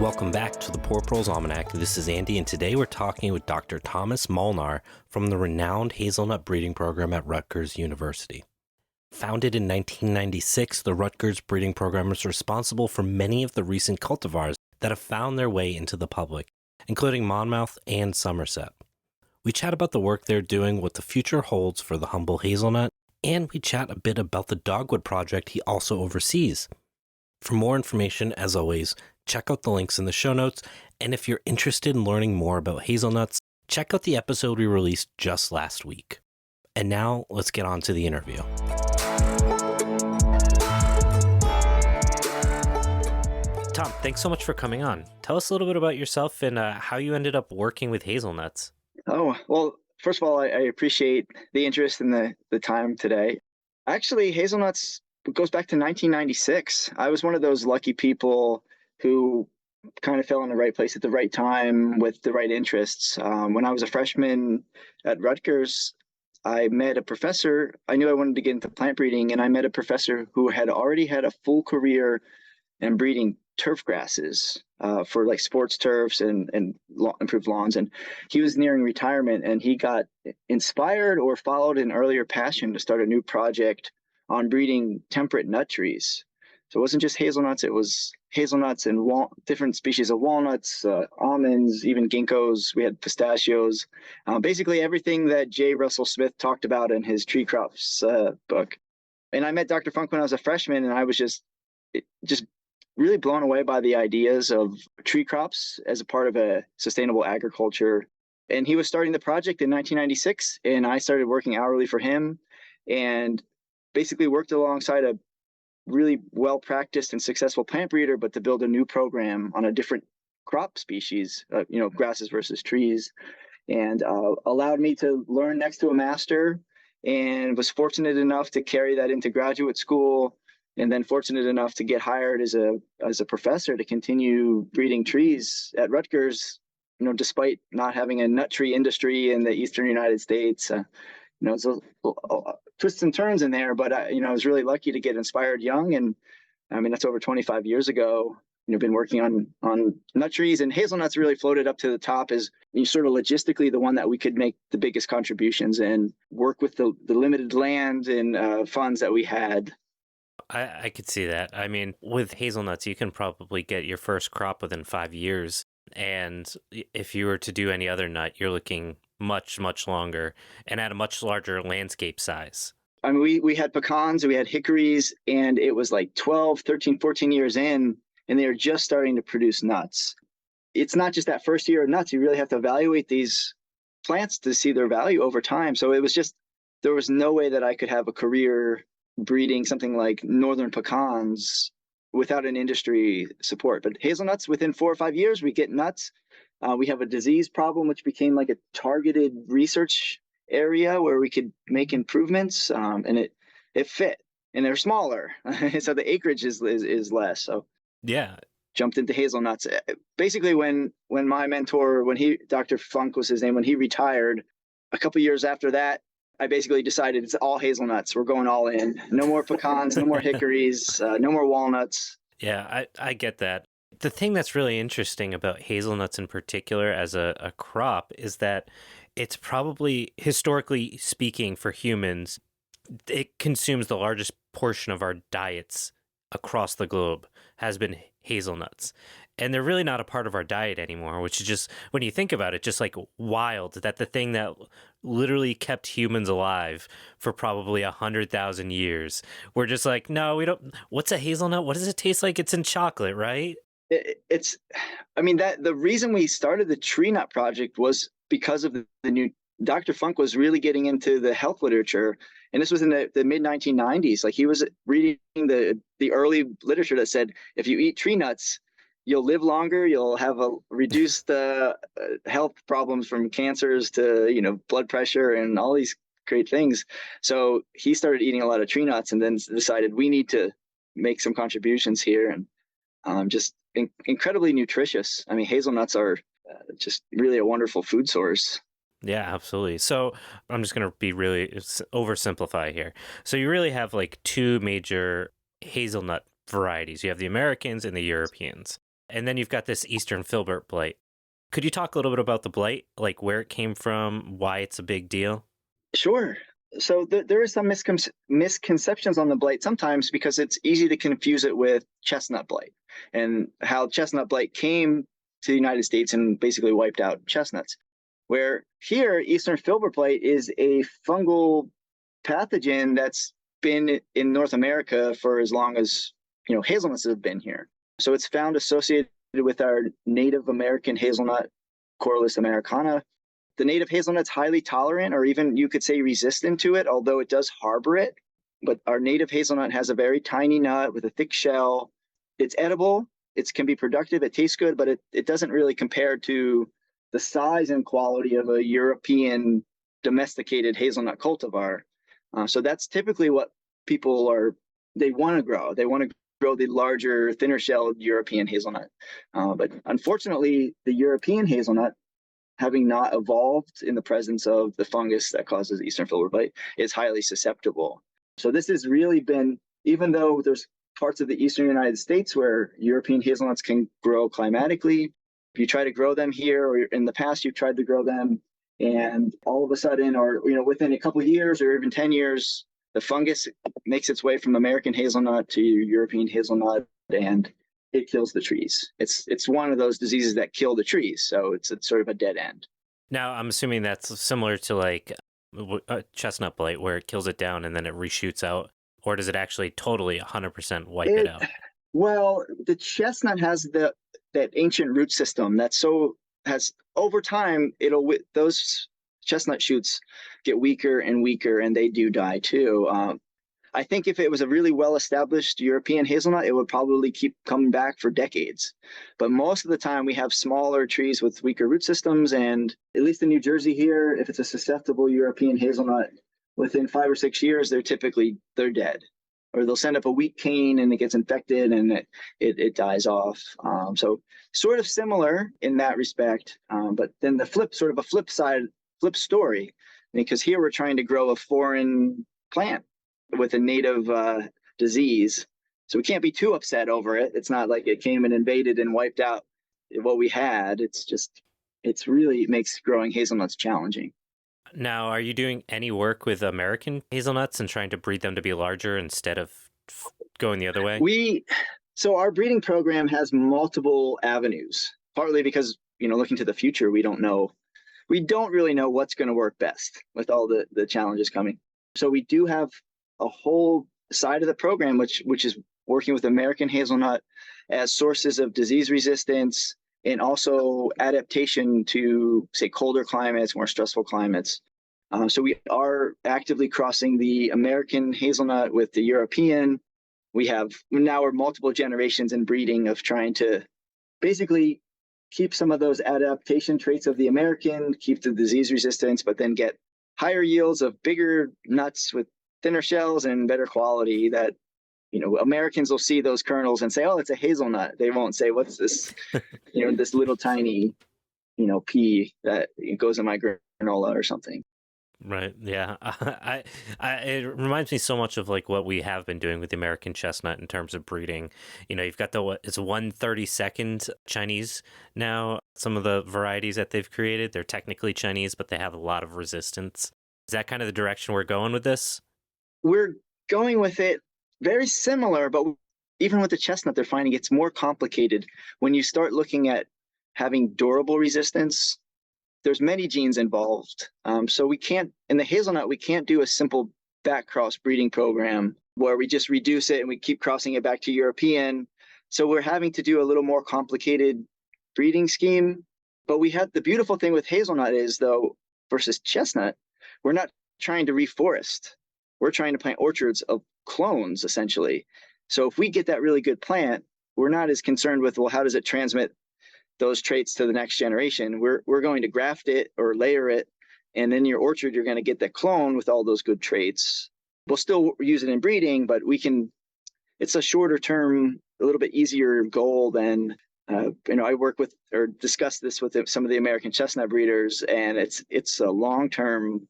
Welcome back to the Poor Proles Almanac. This is Andy, and today we're talking with Dr. Thomas Molnar from the renowned hazelnut breeding program at Rutgers University. Founded in 1996, the Rutgers breeding program is responsible for many of the recent cultivars that have found their way into the public, including Monmouth and Somerset. We chat about the work they're doing, what the future holds for the humble hazelnut, and we chat a bit about the dogwood project he also oversees. For more information, as always, check out the links in the show notes, and if you're interested in learning more about hazelnuts, check out the episode we released just last week. And now, let's get on to the interview. Tom, thanks so much for coming on. Tell us a little bit about yourself and how you ended up working with hazelnuts. Oh, well, first of all, I appreciate the interest and the time today. Actually, hazelnuts goes back to 1996. I was one of those lucky people who kind of fell in the right place at the right time with the right interests. When I was a freshman at Rutgers, I met a professor. I knew I wanted to get into plant breeding, and I met a professor who had already had a full career in breeding turf grasses for like sports turfs and improved lawns. And he was nearing retirement, and he got inspired or followed an earlier passion to start a new project on breeding temperate nut trees. So it wasn't just hazelnuts, it was hazelnuts and different species of walnuts, almonds, even ginkgos. We had pistachios, basically everything that J. Russell Smith talked about in his Tree Crops book. And I met Dr. Funk when I was a freshman, and I was just really blown away by the ideas of tree crops as a part of a sustainable agriculture. And he was starting the project in 1996, and I started working hourly for him and basically worked alongside a really well-practiced and successful plant breeder, but to build a new program on a different crop species, grasses versus trees, and allowed me to learn next to a master, and was fortunate enough to carry that into graduate school, and then fortunate enough to get hired as a professor to continue breeding trees at Rutgers, despite not having a nut tree industry in the eastern United States. It's a twists and turns in there, but I was really lucky to get inspired young, and I mean that's over 25 years ago. Been working on nut trees, and hazelnuts really floated up to the top as sort of logistically the one that we could make the biggest contributions and work with the limited land and funds that we had. I could see that. I mean, with hazelnuts, you can probably get your first crop within 5 years, and if you were to do any other nut, you're looking much, much longer and at a much larger landscape size. I mean, we had pecans, we had hickories, and it was like 12, 13, 14 years in, and they were just starting to produce nuts. It's not just that first year of nuts. You really have to evaluate these plants to see their value over time. So it was just, there was no way that I could have a career breeding something like northern pecans without an industry support. But hazelnuts, within 4 or 5 years, we get nuts. We have a disease problem, which became like a targeted research area where we could make improvements, and it fit. And they're smaller, so the acreage is less. So yeah, jumped into hazelnuts. Basically, when my mentor, Dr. Funk was his name, when he retired, a couple years after that, I basically decided it's all hazelnuts. We're going all in. No more pecans, no more hickories, no more walnuts. Yeah, I get that. The thing that's really interesting about hazelnuts in particular as a crop is that it's probably, historically speaking, for humans, it consumes the largest portion of our diets across the globe has been hazelnuts. And they're really not a part of our diet anymore, which is just, when you think about it, just like wild that the thing that literally kept humans alive for probably 100,000 years, we're just like, no, we don't. What's a hazelnut? What does it taste like? It's in chocolate, right? The reason we started the Tree Nut Project was because of the new, Dr. Funk was really getting into the health literature. And this was in the mid 1990s. Like, he was reading the early literature that said, if you eat tree nuts, you'll live longer, you'll have a reduced health problems from cancers to, blood pressure and all these great things. So he started eating a lot of tree nuts and then decided we need to make some contributions here. And just incredibly nutritious. I mean, hazelnuts are just really a wonderful food source. Yeah, absolutely. So I'm just going to be really oversimplify here. So you really have like two major hazelnut varieties. You have the Americans and the Europeans. And then you've got this eastern filbert blight. Could you talk a little bit about the blight, like where it came from, why it's a big deal? Sure. So there is some misconceptions on the blight sometimes because it's easy to confuse it with chestnut blight and how chestnut blight came to the United States and basically wiped out chestnuts. Where here, eastern filbert blight is a fungal pathogen that's been in North America for as long as hazelnuts have been here. So it's found associated with our Native American hazelnut, Corylus americana. The native hazelnut's highly tolerant, or even you could say resistant to it, although it does harbor it. But our native hazelnut has a very tiny nut with a thick shell. It's edible. It can be productive. It tastes good, but it doesn't really compare to the size and quality of a European domesticated hazelnut cultivar. So that's typically what they want to grow. They want to grow the larger, thinner-shelled European hazelnut. But unfortunately, the European hazelnut, having not evolved in the presence of the fungus that causes eastern filbert blight, is highly susceptible. So this has really been, even though there's parts of the eastern United States where European hazelnuts can grow climatically, if you try to grow them here, or in the past you've tried to grow them, and all of a sudden, or within a couple of years or even 10 years, the fungus makes its way from American hazelnut to European hazelnut, and it kills the trees. It's one of those diseases that kill the trees, so it's sort of a dead end. Now, I'm assuming that's similar to like chestnut blight, where it kills it down and then it reshoots out, or does it actually totally 100% wipe it out? Well, the chestnut has that ancient root system that has over time those chestnut shoots get weaker and weaker, and they do die too. I think if it was a really well-established European hazelnut, it would probably keep coming back for decades. But most of the time, we have smaller trees with weaker root systems. And at least in New Jersey here, if it's a susceptible European hazelnut, within 5 or 6 years, they're dead. Or they'll send up a weak cane and it gets infected and it dies off. So sort of similar in that respect. But then a flip story, because here we're trying to grow a foreign plant with a native disease. So we can't be too upset over it. It's not like it came and invaded and wiped out what we had. It really makes growing hazelnuts challenging. Now, are you doing any work with American hazelnuts and trying to breed them to be larger instead of going the other way? So our breeding program has multiple avenues, partly because, looking to the future, we don't really know what's going to work best with all the challenges coming. So we do have a whole side of the program, which is working with American hazelnut as sources of disease resistance and also adaptation to, say, colder climates, more stressful climates. So we are actively crossing the American hazelnut with the European. We're multiple generations in breeding of trying to basically keep some of those adaptation traits of the American, keep the disease resistance, but then get higher yields of bigger nuts with thinner shells and better quality that, Americans will see those kernels and say, oh, it's a hazelnut. They won't say, what's this, this little tiny, pea that goes in my granola or something. Right. Yeah. It reminds me so much of like what we have been doing with the American chestnut in terms of breeding. You've got it's 1/32 Chinese now. Some of the varieties that they've created, they're technically Chinese, but they have a lot of resistance. Is that kind of the direction we're going with this? We're going with it very similar, but even with the chestnut, they're finding it's more complicated. When you start looking at having durable resistance, there's many genes involved. So in the hazelnut, we can't do a simple back cross breeding program where we just reduce it and we keep crossing it back to European. So we're having to do a little more complicated breeding scheme. But the beautiful thing with hazelnut is, though, versus chestnut, we're not trying to reforest. We're trying to plant orchards of clones, essentially. So if we get that really good plant, we're not as concerned with, well, how does it transmit those traits to the next generation? We're going to graft it or layer it, and in your orchard, you're going to get the clone with all those good traits. We'll still use it in breeding, but it's a shorter term, a little bit easier goal than, I work with or discuss this with some of the American chestnut breeders, and it's a long-term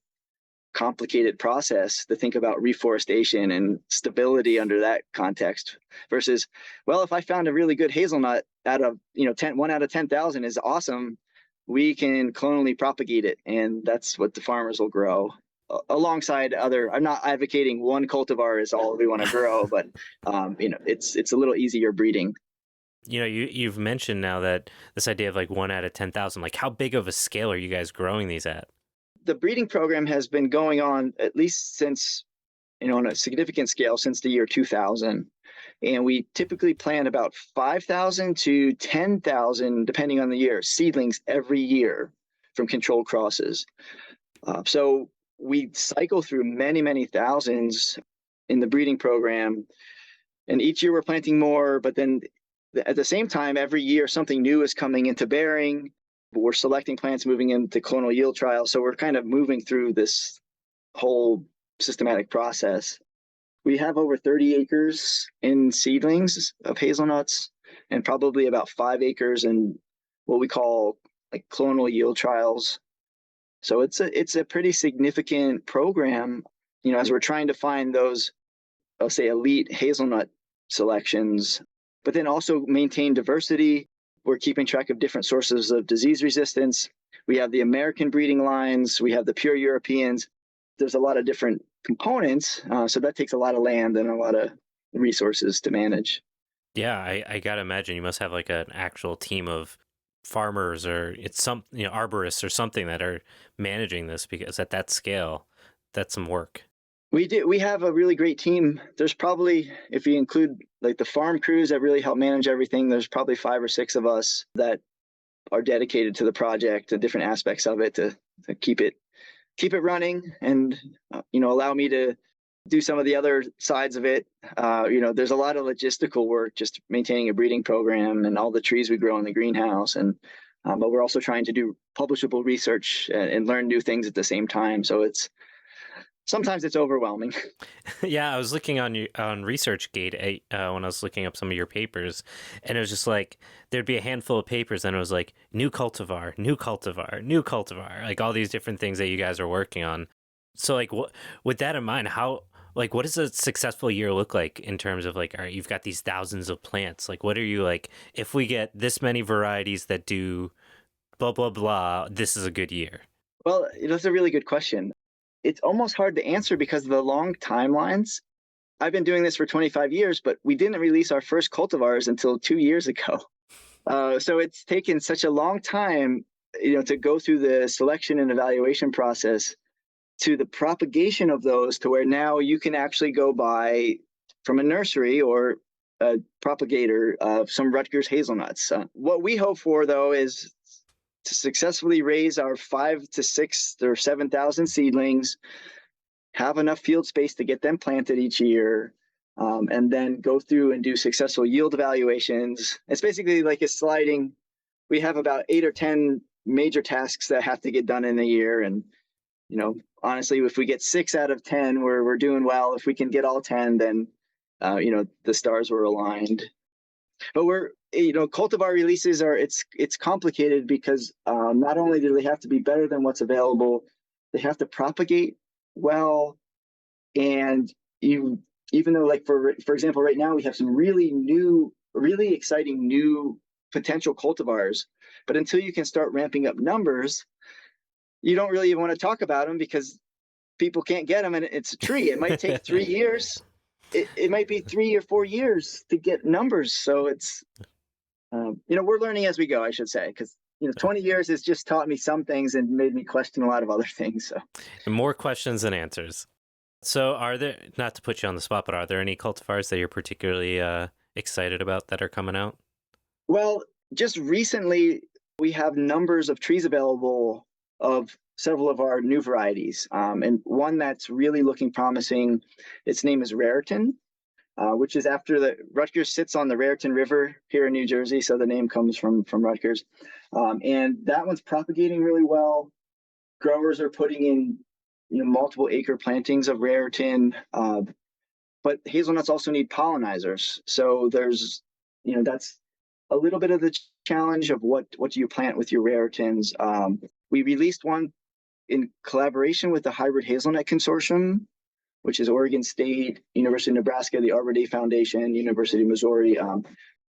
complicated process to think about reforestation and stability under that context versus, well, if I found a really good hazelnut, out of 1 out of 10,000 is awesome. We can clonally propagate it, and that's what the farmers will grow alongside other. I'm not advocating one cultivar is all we want to grow, but it's a little easier breeding. You've mentioned now that this idea of like 1 out of 10,000, like how big of a scale are you guys growing these at? The breeding program has been going on at least since, on a significant scale since the year 2000. And we typically plant about 5,000 to 10,000, depending on the year, seedlings every year from controlled crosses. So we cycle through many, many thousands in the breeding program. And each year we're planting more, but then at the same time, every year something new is coming into bearing. We're selecting plants moving into clonal yield trials. So we're kind of moving through this whole systematic process. We have over 30 acres in seedlings of hazelnuts and probably about 5 acres in what we call like clonal yield trials. So it's a pretty significant program, as we're trying to find those, I'll say, elite hazelnut selections, but then also maintain diversity. We're keeping track of different sources of disease resistance. We have the American breeding lines. We have the pure Europeans. There's a lot of different components. So that takes a lot of land and a lot of resources to manage. Yeah, I gotta imagine you must have like an actual team of farmers or it's some, arborists or something that are managing this, because at that scale, that's some work. We do. We have a really great team. There's probably, if you include like the farm crews that really help manage everything, there's probably 5 or 6 of us that are dedicated to the project, to different aspects of it, to keep it running and, allow me to do some of the other sides of it. There's a lot of logistical work, just maintaining a breeding program and all the trees we grow in the greenhouse. And, but we're also trying to do publishable research and learn new things at the same time. So sometimes it's overwhelming. Yeah, I was looking on ResearchGate when I was looking up some of your papers, and it was just like there'd be a handful of papers, and it was like new cultivar, new cultivar, new cultivar, like all these different things that you guys are working on. So, like, with that in mind, what does a successful year look like in terms of like, all right, you've got these thousands of plants. Like, what are you like? If we get this many varieties that do blah blah blah, this is a good year. Well, that's a really good question. It's almost hard to answer because of the long timelines. I've been doing this for 25 years, but we didn't release our first cultivars until 2 years ago. So it's taken such a long time, to go through the selection and evaluation process to the propagation of those to where now you can actually go buy from a nursery or a propagator of some Rutgers hazelnuts. What we hope for, though, is to successfully raise our 5 to 6 or 7,000 seedlings, have enough field space to get them planted each year, and then go through and do successful yield evaluations. It's basically like a sliding. We have about 8 or 10 major tasks that have to get done in a year. And, honestly, if we get 6 out of 10, we're doing well. If we can get all 10, then, the stars were aligned. But cultivar releases it's complicated because not only do they have to be better than what's available, they have to propagate well. And even though, like, for example, right now we have some really exciting new potential cultivars, but until you can start ramping up numbers, you don't really even want to talk about them because people can't get them, and it's a tree. It might take 3 years. It might be 3 or 4 years to get numbers. So it's, we're learning as we go, I should say, because 20 years has just taught me some things and made me question a lot of other things. So more questions than answers. So are there, not to put you on the spot, but are there any cultivars that you're particularly excited about that are coming out? Well, just recently we have numbers of trees available of several of our new varieties. And one that's really looking promising, its name is Raritan, which is after Rutgers sits on the Raritan River here in New Jersey. So the name comes from Rutgers. And that one's propagating really well. Growers are putting in, multiple acre plantings of Raritan. But hazelnuts also need pollinizers. So there's, that's a little bit of the challenge of what do you plant with your Raritans. We released one in collaboration with the Hybrid Hazelnut Consortium, which is Oregon State, University of Nebraska, the Arbor Day Foundation, University of Missouri.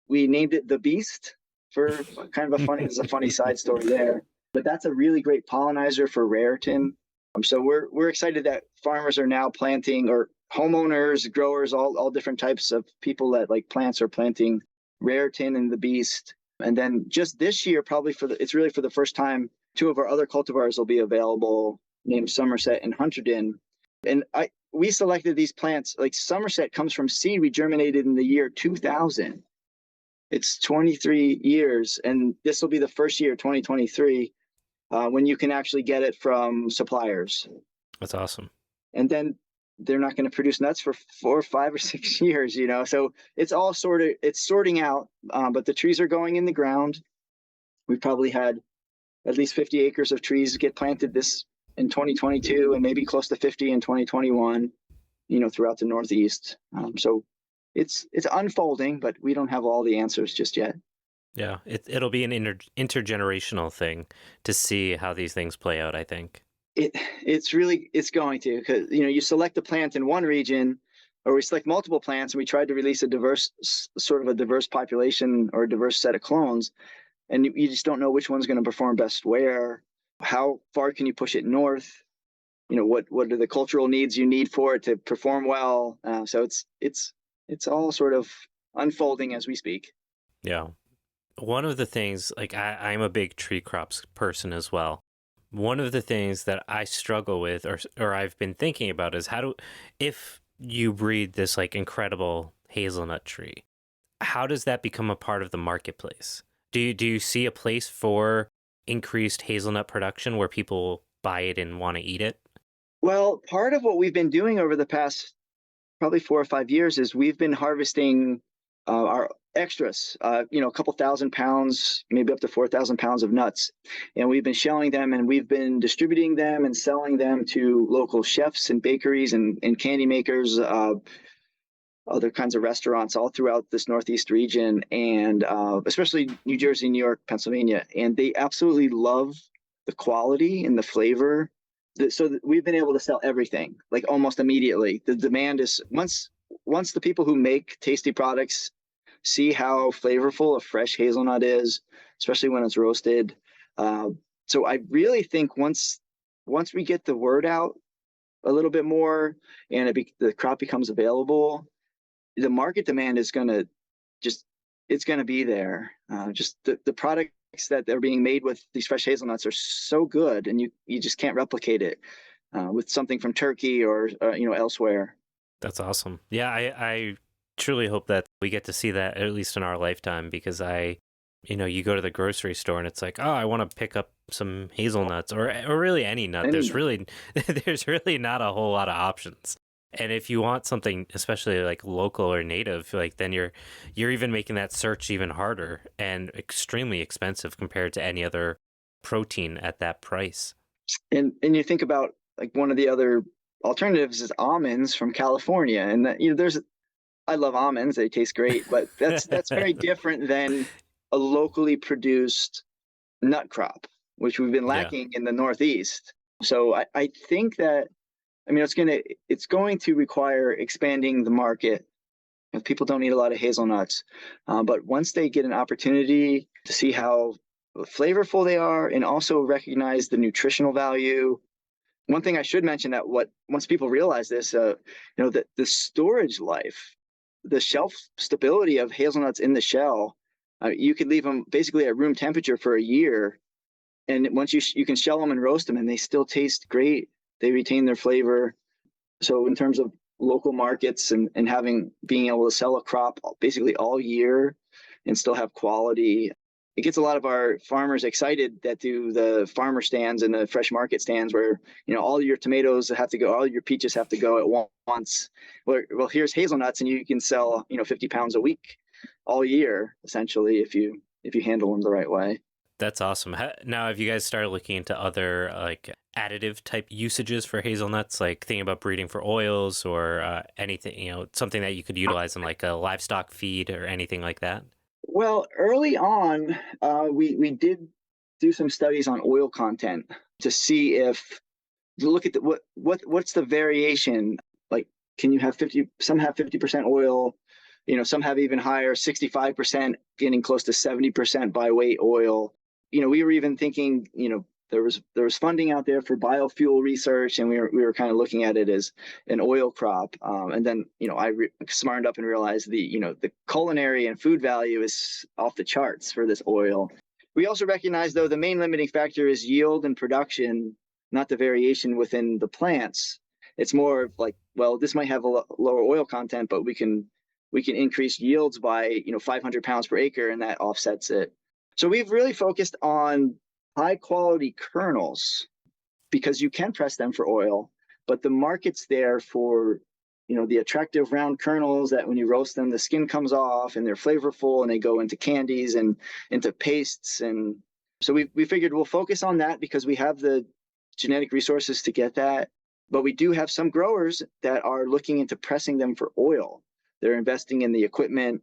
we named it the Beast for kind of there's a funny side story there. But that's a really great pollinizer for Raritan. So we're excited that farmers are now planting, or homeowners, growers, all different types of people that like plants are planting Raritan and the Beast. And then just this year, probably it's really for the first time, two of our other cultivars will be available, named Somerset and Hunterdon. And we selected these plants. Like Somerset comes from seed we germinated in the year 2000. It's 23 years, and this will be the first year, 2023, when you can actually get it from suppliers. That's awesome. And then they're not going to produce nuts for 4, 5, or 6 years, So it's all sorting out, but the trees are going in the ground. We've probably had at least 50 acres of trees get planted this in 2022, and maybe close to 50 in 2021, throughout the Northeast. So it's unfolding, but we don't have all the answers just yet. Yeah, it'll be an intergenerational thing to see how these things play out, I think. It's going to, because you select a plant in one region, or we select multiple plants, and we tried to release a diverse population or a diverse set of clones, and you just don't know which one's going to perform best where. How far can you push it north? What are the cultural needs you need for it to perform well? So it's all sort of unfolding as we speak. Yeah. One of the things, like I'm a big tree crops person as well. One of the things that I struggle with, or I've been thinking about, is if you breed this like incredible hazelnut tree, how does that become a part of the marketplace? Do you see a place for increased hazelnut production where people buy it and want to eat it? Well, part of what we've been doing over the past probably 4 or 5 years is we've been harvesting our extras, a couple thousand pounds, maybe up to 4,000 pounds of nuts. And we've been shelling them, and we've been distributing them and selling them to local chefs and bakeries and candy makers, other kinds of restaurants all throughout this Northeast region, and especially New Jersey, New York, Pennsylvania. And they absolutely love the quality and the flavor. So we've been able to sell everything like almost immediately. The demand is once the people who make tasty products see how flavorful a fresh hazelnut is, especially when it's roasted. So I really think once we get the word out a little bit more, and the crop becomes available, the market demand is going to it's going to be there. Just the products that are being made with these fresh hazelnuts are so good, and you just can't replicate it with something from Turkey or elsewhere. That's awesome. Yeah, I truly hope that we get to see that at least in our lifetime, because you go to the grocery store and it's like, oh, I want to pick up some hazelnuts or really any nut. There's really not a whole lot of options. And if you want something especially like local or native, like then you're even making that search even harder and extremely expensive compared to any other protein at that price. And you think about like one of the other alternatives is almonds from California, and that I love almonds, they taste great, but that's very different than a locally produced nut crop, which we've been lacking in the Northeast. So I think that it's going to require expanding the market. People don't eat a lot of hazelnuts, but once they get an opportunity to see how flavorful they are and also recognize the nutritional value. One thing I should mention that once people realize this, that the storage life, the shelf stability of hazelnuts in the shell, you could leave them basically at room temperature for a year, and once you can shell them and roast them, and they still taste great. They retain their flavor. So in terms of local markets and being able to sell a crop basically all year and still have quality, it gets a lot of our farmers excited that do the farmer stands and the fresh market stands where, all your tomatoes have to go, all your peaches have to go at once. Well, here's hazelnuts, and you can sell, 50 pounds a week all year, essentially, if you handle them the right way. That's awesome. Now, have you guys started looking into other like additive type usages for hazelnuts, like thinking about breeding for oils or anything, something that you could utilize in like a livestock feed or anything like that? Well, early on, we did do some studies on oil content to see to look at what's the variation. Like, can you have some have 50% oil, Some have even higher, 65%, getting close to 70% by weight oil. We were even thinking, there was funding out there for biofuel research, and we were kind of looking at it as an oil crop. And then, I smartened up and realized the culinary and food value is off the charts for this oil. We also recognize, though, the main limiting factor is yield and production, not the variation within the plants. It's more of like, well, this might have a lower oil content, but we can increase yields by 500 pounds per acre, and that offsets it. So we've really focused on high quality kernels because you can press them for oil, but the market's there for the attractive round kernels that when you roast them, the skin comes off and they're flavorful and they go into candies and into pastes. And so we figured we'll focus on that because we have the genetic resources to get that. But we do have some growers that are looking into pressing them for oil. They're investing in the equipment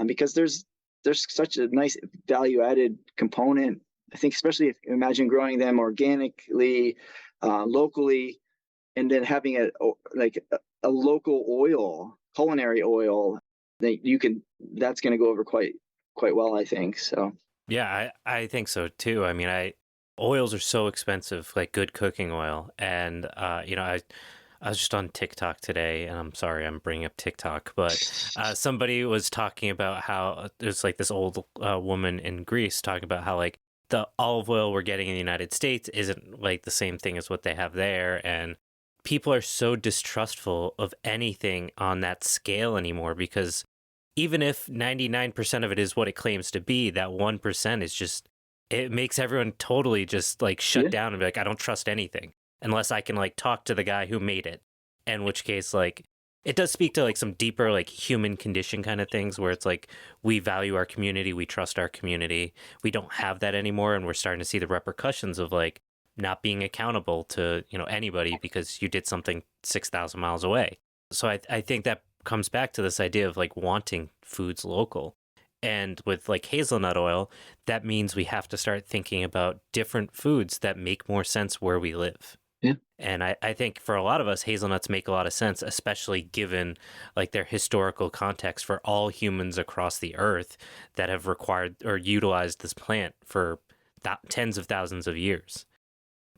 because there's such a nice value added component. I think especially if you imagine growing them organically, locally, and then having a local oil, culinary oil, that's going to go over quite well, I think. So Yeah, I think so too. I mean, oils are so expensive, like good cooking oil. And, I was just on TikTok today, and I'm sorry I'm bringing up TikTok, but somebody was talking about how there's like this old woman in Greece talking about how like the olive oil we're getting in the United States isn't like the same thing as what they have there. And people are so distrustful of anything on that scale anymore because even if 99% of it is what it claims to be, that 1% is just, it makes everyone totally just like shut down and be like, I don't trust anything unless I can like talk to the guy who made it. In which case, like, it does speak to like some deeper like human condition kind of things where it's like we value our community, we trust our community. We don't have that anymore, and we're starting to see the repercussions of like not being accountable to anybody because you did something 6,000 miles away. So I think that comes back to this idea of like wanting foods local. And with like hazelnut oil, that means we have to start thinking about different foods that make more sense where we live. Yeah. And I think for a lot of us, hazelnuts make a lot of sense, especially given like their historical context for all humans across the earth that have required or utilized this plant for tens of thousands of years.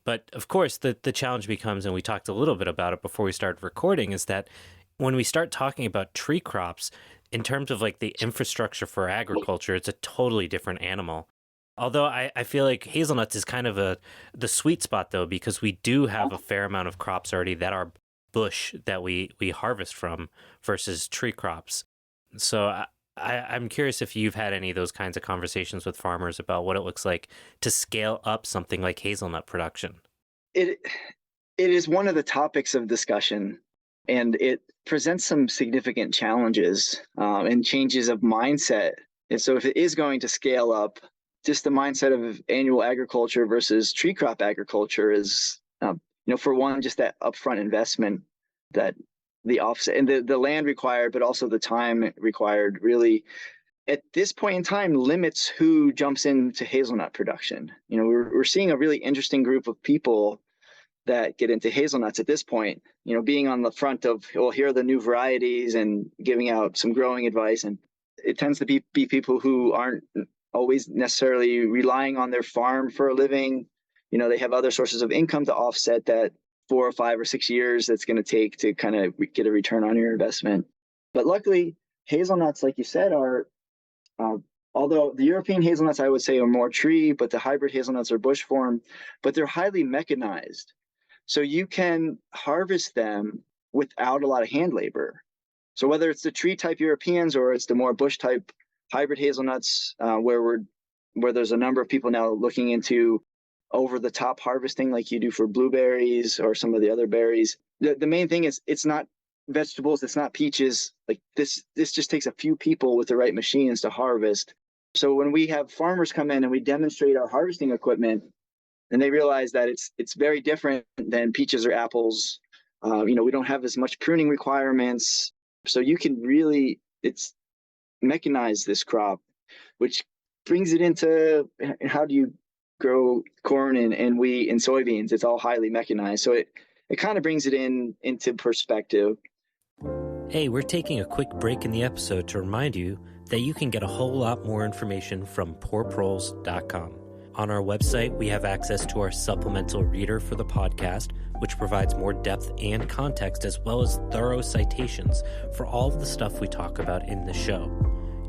But of course, the challenge becomes, and we talked a little bit about it before we started recording, is that when we start talking about tree crops, in terms of like the infrastructure for agriculture, it's a totally different animal. Although I feel like hazelnuts is kind of the sweet spot, though, because we do have a fair amount of crops already that are bush that we harvest from versus tree crops. So I'm curious if you've had any of those kinds of conversations with farmers about what it looks like to scale up something like hazelnut production. It is one of the topics of discussion, and it presents some significant challenges and changes of mindset. And so if it is going to scale up, just the mindset of annual agriculture versus tree crop agriculture is, for one, just that upfront investment, that the offset and the land required, but also the time required really at this point in time limits who jumps into hazelnut production. We're seeing a really interesting group of people that get into hazelnuts at this point, being on the front of, well, here are the new varieties and giving out some growing advice. And it tends to be people who aren't always necessarily relying on their farm for a living. They have other sources of income to offset that 4 or 5 or 6 years that's going to take to kind of get a return on your investment. But luckily, hazelnuts, like you said, are, although the European hazelnuts, I would say, are more tree, but the hybrid hazelnuts are bush form, but they're highly mechanized. So you can harvest them without a lot of hand labor. So whether it's the tree type Europeans or it's the more bush type hybrid hazelnuts, where there's a number of people now looking into over the top harvesting like you do for blueberries or some of the other berries. The main thing is it's not vegetables, it's not peaches. Like this just takes a few people with the right machines to harvest. So when we have farmers come in and we demonstrate our harvesting equipment, and they realize that it's very different than peaches or apples. We don't have as much pruning requirements. So you can really, it's mechanize this crop, which brings it into how do you grow corn and wheat and soybeans. It's all highly mechanized. So it kind of brings it into perspective. Hey, we're taking a quick break in the episode to remind you that you can get a whole lot more information from poorproles.com. On our website, we have access to our supplemental reader for the podcast, which provides more depth and context as well as thorough citations for all of the stuff we talk about in the show.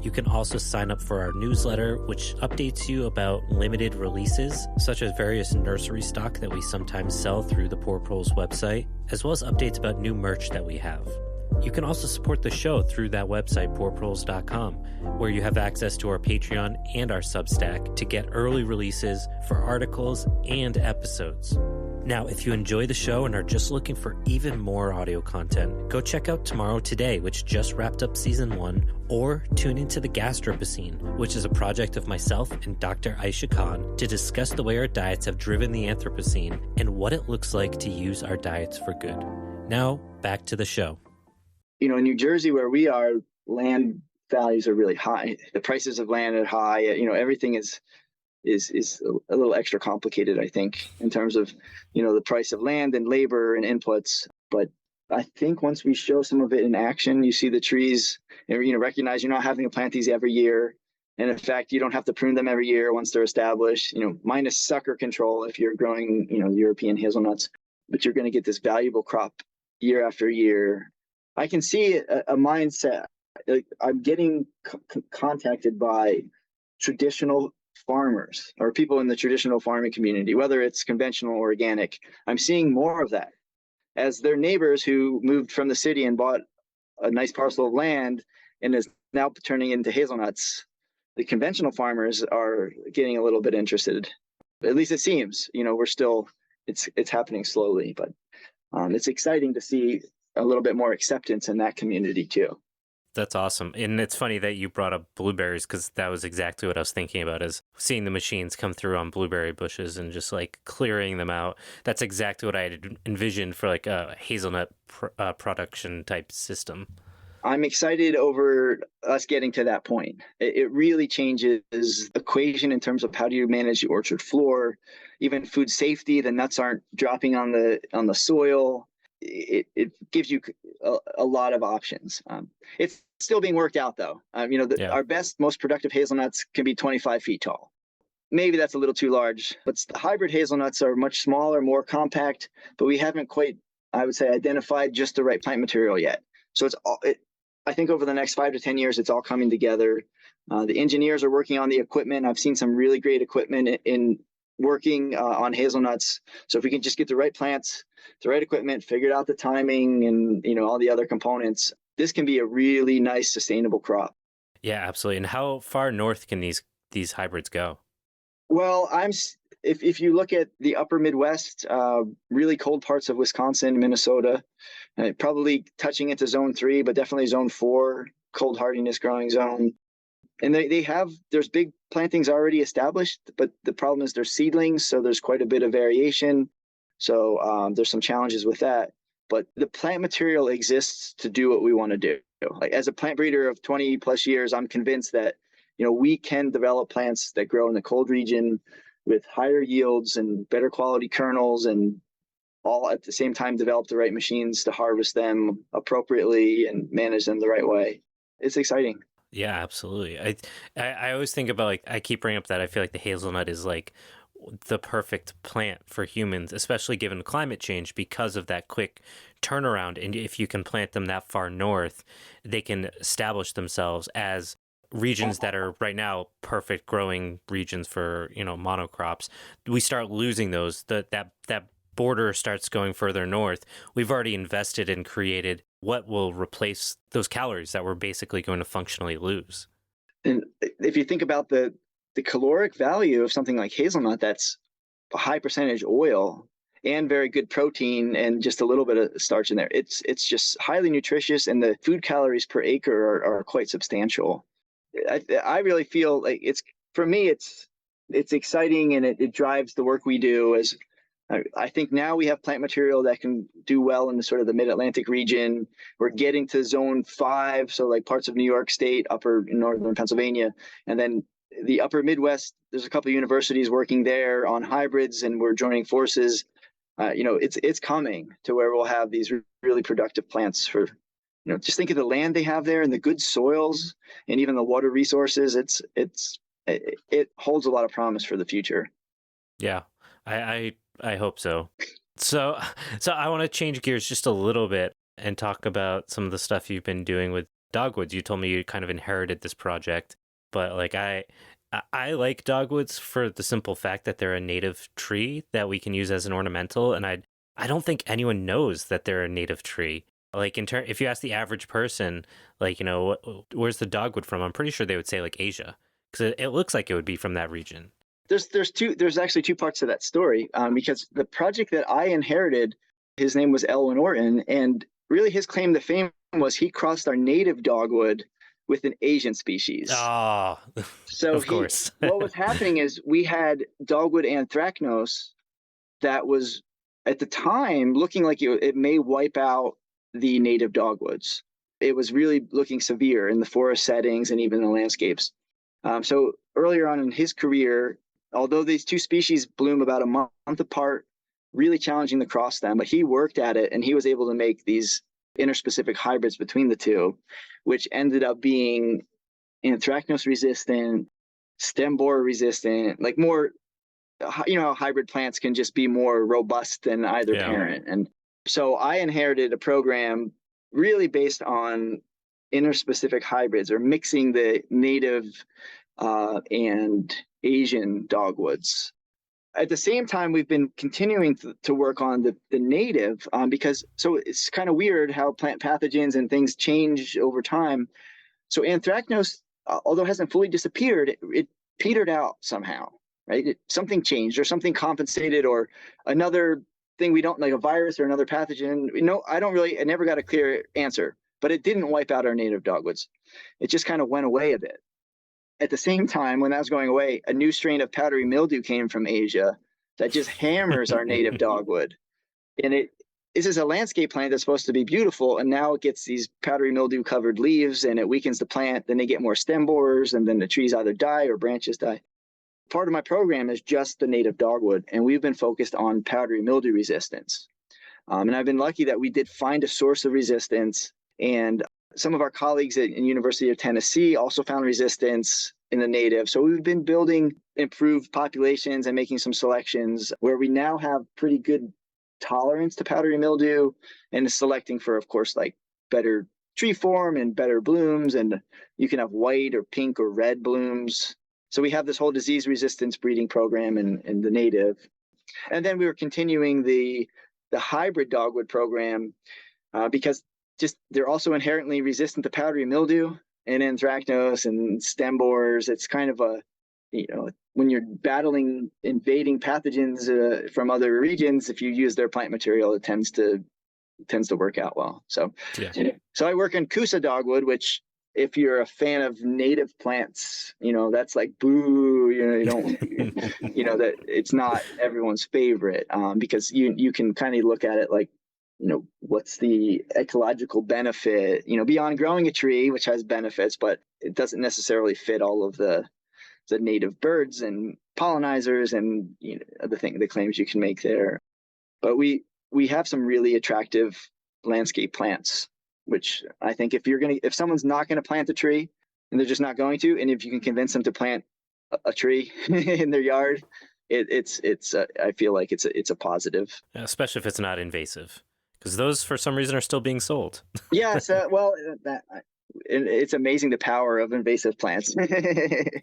You can also sign up for our newsletter, which updates you about limited releases, such as various nursery stock that we sometimes sell through the Poor Proles website, as well as updates about new merch that we have. You can also support the show through that website, poorproles.com, where you have access to our Patreon and our Substack to get early releases for articles and episodes. Now, if you enjoy the show and are just looking for even more audio content, go check out Tomorrow Today, which just wrapped up season 1, or tune into The Gastropocene, which is a project of myself and Dr. Aisha Khan to discuss the way our diets have driven the Anthropocene and what it looks like to use our diets for good. Now, back to the show. In New Jersey, where we are, land values are really high. The prices of land are high. Everything is a little extra complicated, I think, in terms of, the price of land and labor and inputs. But I think once we show some of it in action, you see the trees, and, recognize you're not having to plant these every year. And in fact, you don't have to prune them every year once they're established, minus sucker control if you're growing, European hazelnuts, but you're going to get this valuable crop year after year. I can see a mindset. I'm getting contacted by traditional farmers or people in the traditional farming community, whether it's conventional or organic. I'm seeing more of that as their neighbors who moved from the city and bought a nice parcel of land and is now turning into hazelnuts. The conventional farmers are getting a little bit interested. At least it seems. We're still, it's happening slowly, but it's exciting to see a little bit more acceptance in that community too. That's awesome. And it's funny that you brought up blueberries, because that was exactly what I was thinking about, is seeing the machines come through on blueberry bushes and just like clearing them out. That's exactly what I had envisioned for like a hazelnut production type system. I'm excited over us getting to that point. It really changes the equation in terms of how do you manage the orchard floor, even food safety. The nuts aren't dropping on the soil. It gives you a lot of options. It's still being worked out, though. Our best, most productive hazelnuts can be 25 feet tall. Maybe that's a little too large, but the hybrid hazelnuts are much smaller, more compact, but we haven't quite, I would say, identified just the right plant material yet. So I think over the next 5 to 10 years, it's all coming together. The engineers are working on the equipment. I've seen some really great equipment in working on hazelnuts. So if we can just get the right plants, the right equipment, figured out the timing and, all the other components, this can be a really nice, sustainable crop. Yeah, absolutely. And how far north can these hybrids go? Well, if you look at the upper Midwest, really cold parts of Wisconsin, Minnesota, probably touching into zone 3, but definitely zone 4, cold hardiness growing zone. And there's big plantings already established, but the problem is they're seedlings, so there's quite a bit of variation. So there's some challenges with that. But the plant material exists to do what we want to do. Like, as a plant breeder of 20 plus years, I'm convinced that we can develop plants that grow in the cold region with higher yields and better quality kernels, and all at the same time develop the right machines to harvest them appropriately and manage them the right way. It's exciting. Yeah, absolutely. I always think about, like, I keep bringing up that I feel like the hazelnut is like the perfect plant for humans, especially given climate change, because of that quick turnaround. And if you can plant them that far north, they can establish themselves as regions that are right now perfect growing regions for, monocrops. We start losing those, that border starts going further north. We've already invested and created what will replace those calories that we're basically going to functionally lose. And if you think about the caloric value of something like hazelnut, that's a high percentage oil and very good protein and just a little bit of starch in there. It's just highly nutritious, and the food calories per acre are quite substantial. I really feel like for me, it's exciting, and it drives the work we do. As I think now we have plant material that can do well in the sort of the mid-Atlantic region. We're getting to zone 5, so like parts of New York State, upper northern Pennsylvania, and then the upper Midwest. There's a couple of universities working there on hybrids, and we're joining forces. It's coming to where we'll have these really productive plants for just think of the land they have there and the good soils and even the water resources. It holds a lot of promise for the future. Yeah, I hope so. So I want to change gears just a little bit and talk about some of the stuff you've been doing with dogwoods. You told me you kind of inherited this project, but like I like dogwoods for the simple fact that they're a native tree that we can use as an ornamental, and I don't think anyone knows that they're a native tree. Like if you ask the average person, like, where's the dogwood from? I'm pretty sure they would say like Asia, because it looks like it would be from that region. There's actually two parts to that story, because the project that I inherited, his name was Elwin Orton, and really his claim to fame was he crossed our native dogwood with an Asian species. Oh, so of course. What was happening is we had dogwood anthracnose that was at the time looking like it may wipe out the native dogwoods. It was really looking severe in the forest settings and even the landscapes. So earlier on in his career, although these two species bloom about a month apart, really challenging to cross them, but he worked at it and he was able to make these interspecific hybrids between the two, which ended up being anthracnose resistant, stem borer resistant, like more, how hybrid plants can just be more robust than either parent. And so I inherited a program really based on interspecific hybrids, or mixing the native and Asian dogwoods. At the same time, we've been continuing to work on the native, because it's kind of weird how plant pathogens and things change over time. So anthracnose, although it hasn't fully disappeared, it petered out somehow, right? Something changed or something compensated, or another thing we don't, like a virus or another pathogen. I never got a clear answer, but it didn't wipe out our native dogwoods. It just kind of went away a bit. At the same time, when that was going away, a new strain of powdery mildew came from Asia that just hammers our native dogwood. And this is a landscape plant that's supposed to be beautiful, and now it gets these powdery mildew covered leaves and it weakens the plant. Then they get more stem borers, and then the trees either die or branches die. Part of my program is just the native dogwood, and we've been focused on powdery mildew resistance. And I've been lucky that we did find a source of resistance, and some of our colleagues at University of Tennessee also found resistance in the native. So we've been building improved populations and making some selections where we now have pretty good tolerance to powdery mildew, and selecting for, of course, like better tree form and better blooms, and you can have white or pink or red blooms. So we have this whole disease resistance breeding program in the native. And then we were continuing the hybrid dogwood program, because they're also inherently resistant to powdery mildew and anthracnose and stem borers. It's kind of when you're battling invading pathogens from other regions, if you use their plant material, it tends to work out well. So I work in Kusa dogwood, which, if you're a fan of native plants, that's like boo. You don't, that it's not everyone's favorite, because you can kind of look at it like, what's the ecological benefit, beyond growing a tree, which has benefits, but it doesn't necessarily fit all of the native birds and pollinizers and the claims you can make there. But we have some really attractive landscape plants, which I think if someone's not going to plant a tree, and they're just not going to, and if you can convince them to plant a tree in their yard, I feel like it's a positive. Especially if it's not invasive, because those for some reason are still being sold. Yes, it's amazing the power of invasive plants.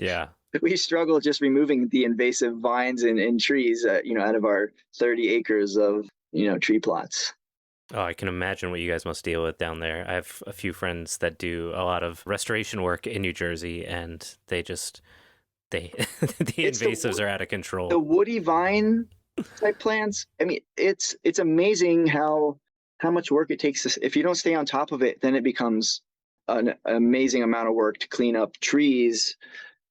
Yeah. We struggle just removing the invasive vines and trees, out of our 30 acres of, tree plots. Oh, I can imagine what you guys must deal with down there. I have a few friends that do a lot of restoration work in New Jersey, and the invasives are out of control. The woody vine type plants, I mean, it's amazing how much work it takes. If you don't stay on top of it, then it becomes an amazing amount of work to clean up trees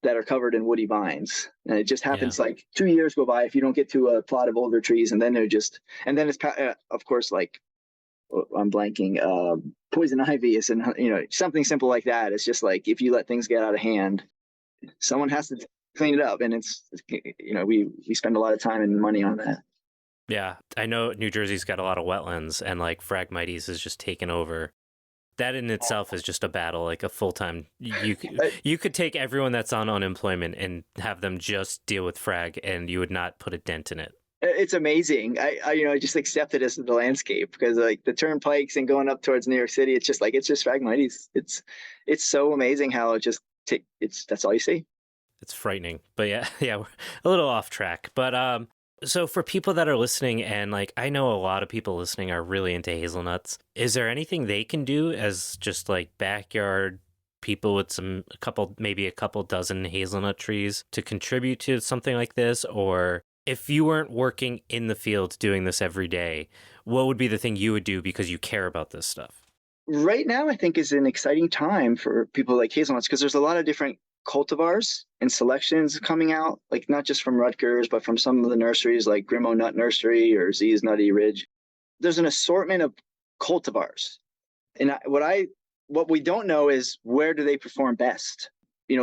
that are covered in woody vines. And it just happens like 2 years go by if you don't get to a plot of older trees, and then it's of course, like, I'm blanking, poison ivy is, something simple like that. It's just like, if you let things get out of hand, someone has to clean it up. And we spend a lot of time and money on that. Yeah. I know New Jersey's got a lot of wetlands, and like Phragmites is just taken over That in itself is just a battle, like a full-time. Uh, You could take everyone that's on unemployment and have them just deal with frag, and you would not put a dent in it. It's amazing. I just accept it as the landscape because like the turnpikes and going up towards New York City, it's just Phragmites. It's so amazing how it just that's all you see. It's frightening, but yeah, yeah, we're a little off track. But so for people that are listening, and like I know a lot of people listening are really into hazelnuts. Is there anything they can do as just like backyard people with maybe a couple dozen hazelnut trees to contribute to something like this? Or if you weren't working in the field doing this every day, what would be the thing you would do because you care about this stuff? Right now, I think is an exciting time for people like hazelnuts because there's a lot of different cultivars and selections coming out, like not just from Rutgers, but from some of the nurseries like Grimo Nut Nursery or Z's Nutty Ridge. There's an assortment of cultivars. And what we don't know is where do they perform best?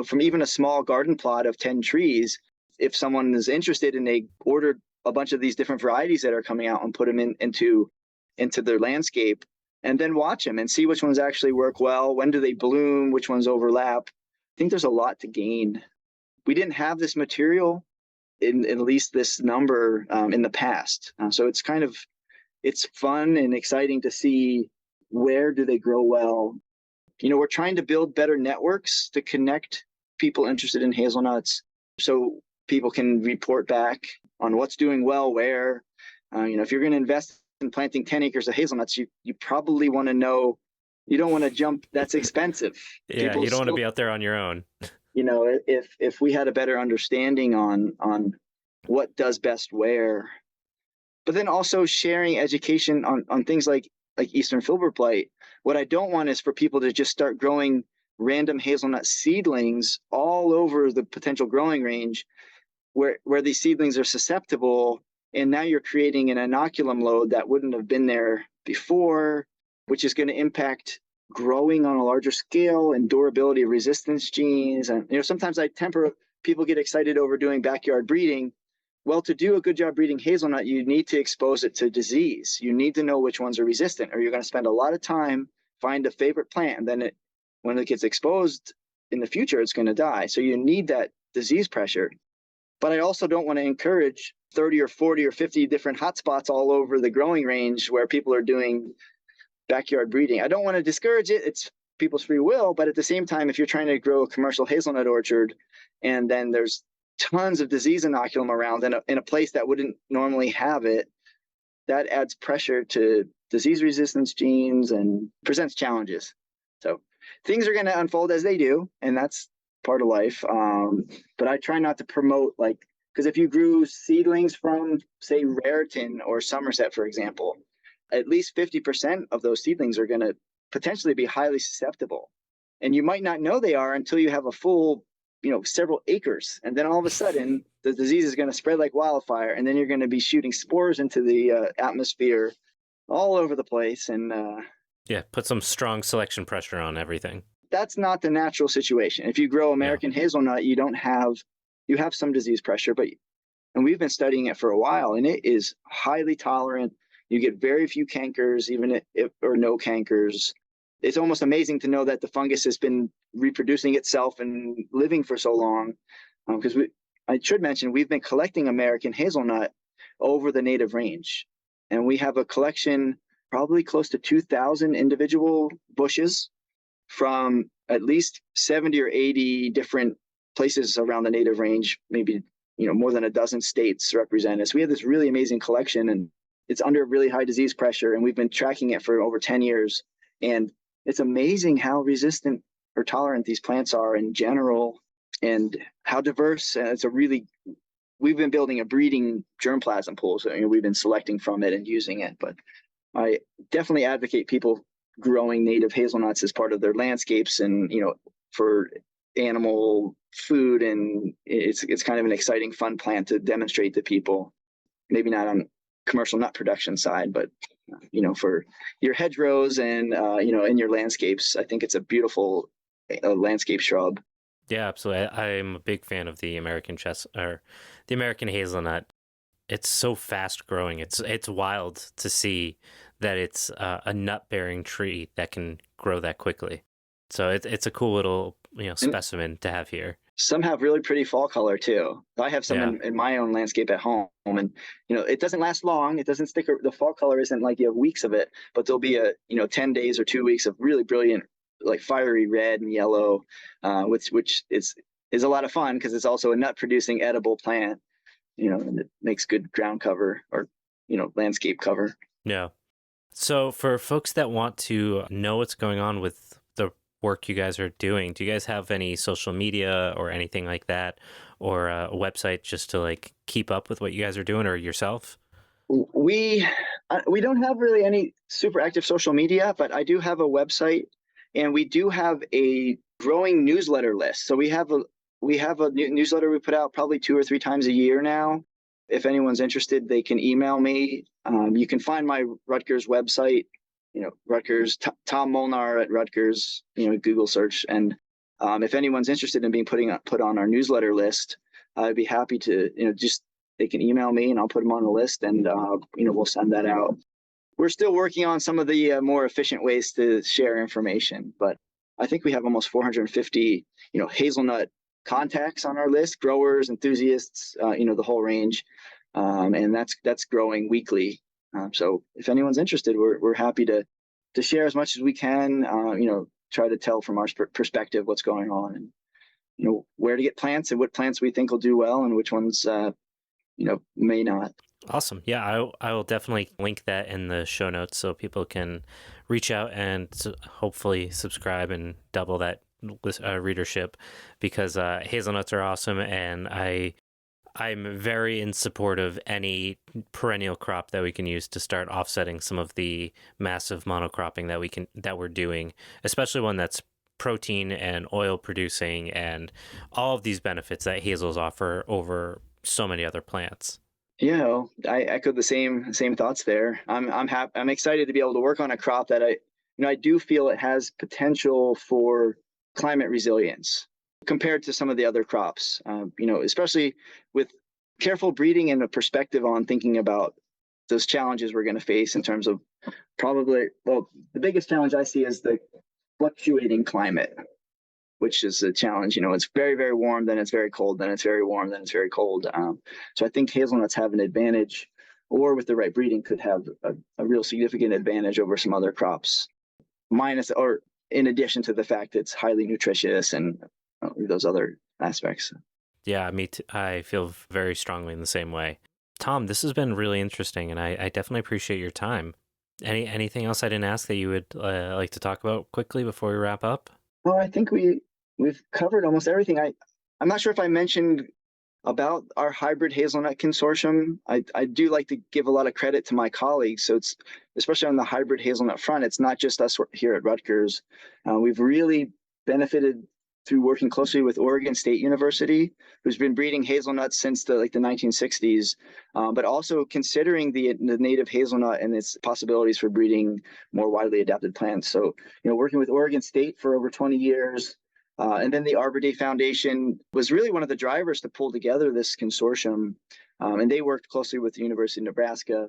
From even a small garden plot of 10 trees, if someone is interested and they order a bunch of these different varieties that are coming out and put them into their landscape, and then watch them and see which ones actually work well. When do they bloom? Which ones overlap? I think there's a lot to gain. We didn't have this material in at least this number in the past. So it's fun and exciting to see where do they grow well. We're trying to build better networks to connect people interested in hazelnuts so people can report back on what's doing well where. If you're going to invest in planting 10 acres of hazelnuts, you probably want to know, you don't want to jump. That's expensive. Yeah, People you don't want to still, be out there on your own. if we had a better understanding on what does best where, but then also sharing education on things like Eastern filbert blight. What I don't want is for people to just start growing random hazelnut seedlings all over the potential growing range where these seedlings are susceptible. And now you're creating an inoculum load that wouldn't have been there before, which is going to impact growing on a larger scale and durability of resistance genes. And sometimes people get excited over doing backyard breeding. Well, to do a good job breeding hazelnut, you need to expose it to disease. You need to know which ones are resistant, or you're going to spend a lot of time find a favorite plant, and then when it gets exposed in the future, it's going to die. So you need that disease pressure. But I also don't want to encourage 30 or 40 or 50 different hotspots all over the growing range where people are doing backyard breeding. I don't want to discourage it. It's people's free will. But at the same time, if you're trying to grow a commercial hazelnut orchard and then there's tons of disease inoculum around in a place that wouldn't normally have it, that adds pressure to disease resistance genes and presents challenges. So things are going to unfold as they do, and that's part of life. But I try not to promote because if you grew seedlings from, say, Raritan or Somerset, for example, at least 50% of those seedlings are going to potentially be highly susceptible. And you might not know they are until you have a full, several acres. And then all of a sudden, the disease is going to spread like wildfire. And then you're going to be shooting spores into the atmosphere all over the place. And yeah, put some strong selection pressure on everything. That's not the natural situation. If you grow American hazelnut, you have some disease pressure, and we've been studying it for a while, and it is highly tolerant. You get very few cankers, even if or no cankers. It's almost amazing to know that the fungus has been reproducing itself and living for so long. Because I should mention, we've been collecting American hazelnut over the native range, and we have a collection probably close to 2,000 individual bushes from at least 70 or 80 different places around the native range, maybe more than a dozen states represented. So we have this really amazing collection, and it's under really high disease pressure, and we've been tracking it for over 10 years. And it's amazing how resistant or tolerant these plants are in general, and how diverse. And we've been building a breeding germplasm pool, so we've been selecting from it and using it. But I definitely advocate people growing native hazelnuts as part of their landscapes and for animal food, and it's kind of an exciting, fun plant to demonstrate to people. Maybe not on commercial nut production side, but for your hedgerows and in your landscapes, I think it's a beautiful landscape shrub. Yeah, absolutely. I'm a big fan of the American American hazelnut. It's so fast growing. It's wild to see that it's a nut-bearing tree that can grow that quickly. So it's a cool little And specimen to have here. some have really pretty fall color too. I have some Yeah. in my own landscape at home, and it doesn't last long. It doesn't stick. The fall color isn't like you have weeks of it, but there'll be 10 days or 2 weeks of really brilliant, like fiery red and yellow, which is a lot of fun because it's also a nut producing edible plant. And it makes good ground cover or landscape cover. Yeah. So for folks that want to know what's going on with the work you guys are doing, do you guys have any social media or anything like that, or a website just to like keep up with what you guys are doing, or yourself? We don't have really any super active social media, but I do have a website, and we do have a growing newsletter list. So we have a newsletter we put out probably 2 or 3 times a year now. If anyone's interested, they can email me. You can find my Rutgers website, Rutgers, Tom Molnar at Rutgers, Google search. And if anyone's interested in being put on our newsletter list, I'd be happy to, they can email me and I'll put them on the list, and, we'll send that out. We're still working on some of the more efficient ways to share information, but I think we have almost 450, hazelnut contacts on our list, growers, enthusiasts, the whole range. And that's growing weekly. So if anyone's interested, we're happy to share as much as we can, try to tell from our perspective what's going on, and, where to get plants and what plants we think will do well and which ones, may not. Awesome. Yeah, I will definitely link that in the show notes so people can reach out and hopefully subscribe and double that readership, because hazelnuts are awesome, and I'm very in support of any perennial crop that we can use to start offsetting some of the massive monocropping that we're doing, especially one that's protein and oil producing and all of these benefits that hazels offer over so many other plants. I echo the same thoughts there. I'm excited to be able to work on a crop that I do feel it has potential for climate resilience compared to some of the other crops. Especially with careful breeding and a perspective on thinking about those challenges we're going to face in terms of the biggest challenge I see is the fluctuating climate, which is a challenge. It's very, very warm, then it's very cold, then it's very warm, then it's very cold. So I think hazelnuts have an advantage, or with the right breeding could have a real significant advantage over some other crops, in addition to the fact it's highly nutritious and those other aspects. Yeah, me too. I feel very strongly in the same way. Tom, this has been really interesting, and I definitely appreciate your time. Anything else I didn't ask that you would like to talk about quickly before we wrap up? Well, I think we've covered almost everything. I'm not sure if I mentioned about our hybrid hazelnut consortium. I do like to give a lot of credit to my colleagues. So it's especially on the hybrid hazelnut front, it's not just us here at Rutgers. We've really benefited through working closely with Oregon State University, who's been breeding hazelnuts since the 1960s, but also considering the native hazelnut and its possibilities for breeding more widely adapted plants. So, working with Oregon State for over 20 years, and then the Arbor Day Foundation was really one of the drivers to pull together this consortium. And they worked closely with the University of Nebraska,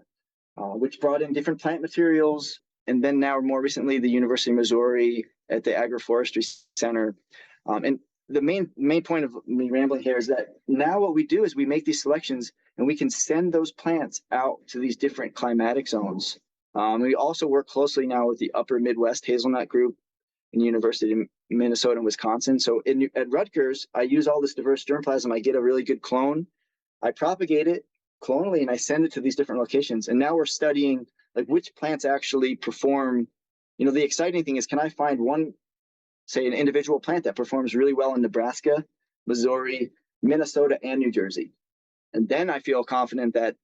which brought in different plant materials. And then now, more recently, the University of Missouri at the Agroforestry Center. And the main point of me rambling here is that now what we do is we make these selections and we can send those plants out to these different climatic zones. We also work closely now with the Upper Midwest Hazelnut Group in the University of Minnesota and Wisconsin. So at Rutgers, I use all this diverse germplasm. I get a really good clone. I propagate it clonally and I send it to these different locations. And now we're studying which plants actually perform. The exciting thing is, can I find say an individual plant that performs really well in Nebraska, Missouri, Minnesota, and New Jersey? And then I feel confident that,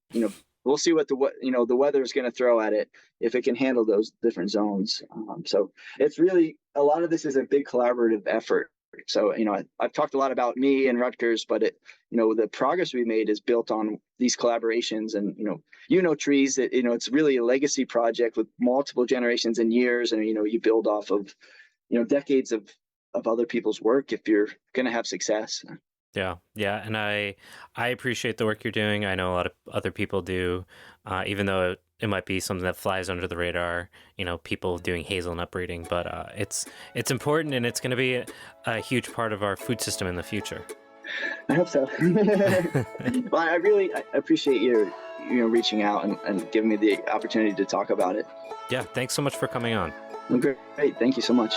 we'll see what the weather is going to throw at it if it can handle those different zones. So it's really, a lot of this is a big collaborative effort. So, I've talked a lot about me and Rutgers, but the progress we made is built on these collaborations and, trees, it's really a legacy project with multiple generations and years. And, you build off of, decades of other people's work if you're going to have success. Yeah. And I appreciate the work you're doing. I know a lot of other people do, even though it might be something that flies under the radar, people doing hazelnut breeding, but it's important, and it's going to be a huge part of our food system in the future. I hope so. Well, I appreciate you reaching out and giving me the opportunity to talk about it. Yeah, thanks so much for coming on. Great. Thank you so much.